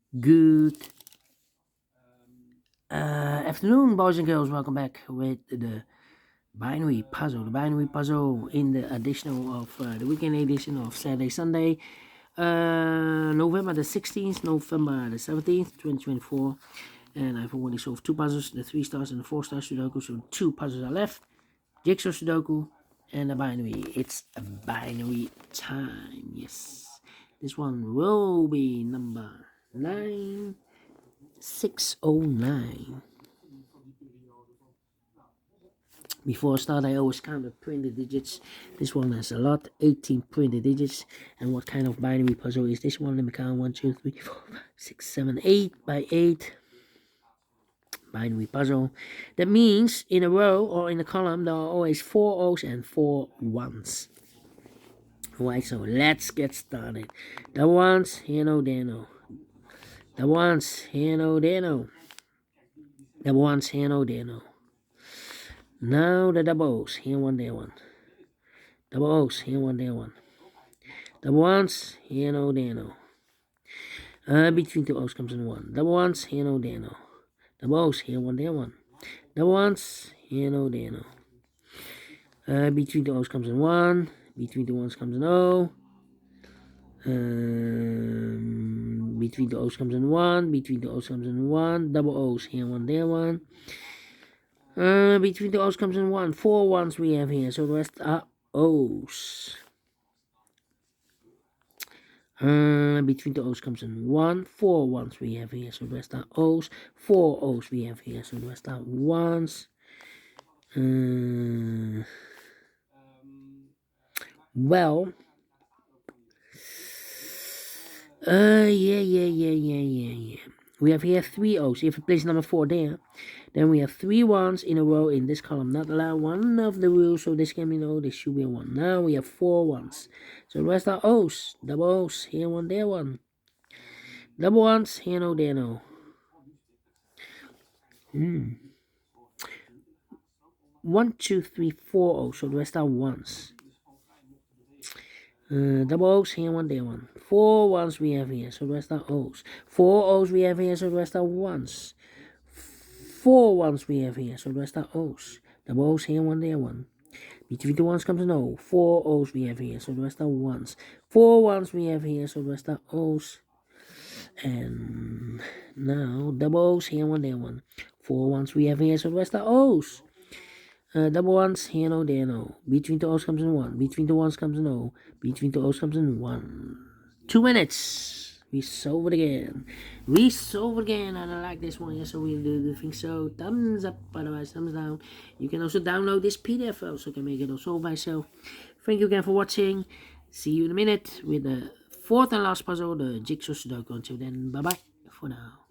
Good afternoon, boys and girls. Welcome back with the binary puzzle. The binary puzzle in the additional of the weekend edition of Saturday, Sunday, November the 16th, November the 17th, 2024. And I've already solved two puzzles, the 3 stars and the 4 star Sudoku. So two puzzles are left: Jigsaw Sudoku and the binary. It's a binary time. Yes, this one will be number 9609. Before I start, I always count the printed digits. This one has a lot, 18 printed digits. And what kind of binary puzzle is this one? Let me count: 1, 2, 3, 4, 5, 6, 7, 8 by 8. Binary puzzle. That means in a row or in a column there are always 4 O's and 4 1's. Alright, so let's get started. The ones, here no, there no. The ones, here no, there no. The ones, here no, there no. Now the doubles, here one, there one. Double O's, here one, there one. Double ones, here no, there no. Between two O's comes in 1. Double ones, here no, there no. Double O's, here one, there one. Double ones, here no, there no. Between two O's comes in 1. Between the ones comes in O. Between the O's comes in 1. Between the O's comes in 1. Double O's, here one, there one. Between the O's comes in 1. 4 ones we have here, so the rest are O's. Between the O's comes in 1. 4 ones we have here, so the rest are O's. 4 O's we have here, so the rest are 1's. Well, yeah. We have here 3 O's. If we place number 4 there, then we have 3 1's in a row in this column. Not allowed one of the rules, so this can be no, this should be a 1. Now we have 4 1's. So the rest are O's. Double O's. Here one, there one. Double ones. Here no, there no. 1, 2, 3, 4 O's. So the rest are 1's. Double O's, here one, there one. 4 1's we have here, so the rest are O's. 4 O's we have here, so the rest are 1's. 4 1's we have here, so the rest are O's. Double O's, here one, there one. Between the 1's comes an O. 4 O's we have here, so the rest are 1's. 4 1's we have here, so the rest are O's. And now double O's, here one, there one. 4 1's we have here, so the rest are O's. Double ones, here no, there no. Between the O's comes in 1. Between the 1's comes in O. Between the O's comes in 1. 2 minutes. We solve it again. And I like this one. Yes, so we do think so. Thumbs up, otherwise thumbs down. You can also download this PDF file, so you can make it also by yourself. Thank you again for watching. See you in a minute with the 4th and last puzzle, the Jigsaw Sudoku. Until then, bye bye for now.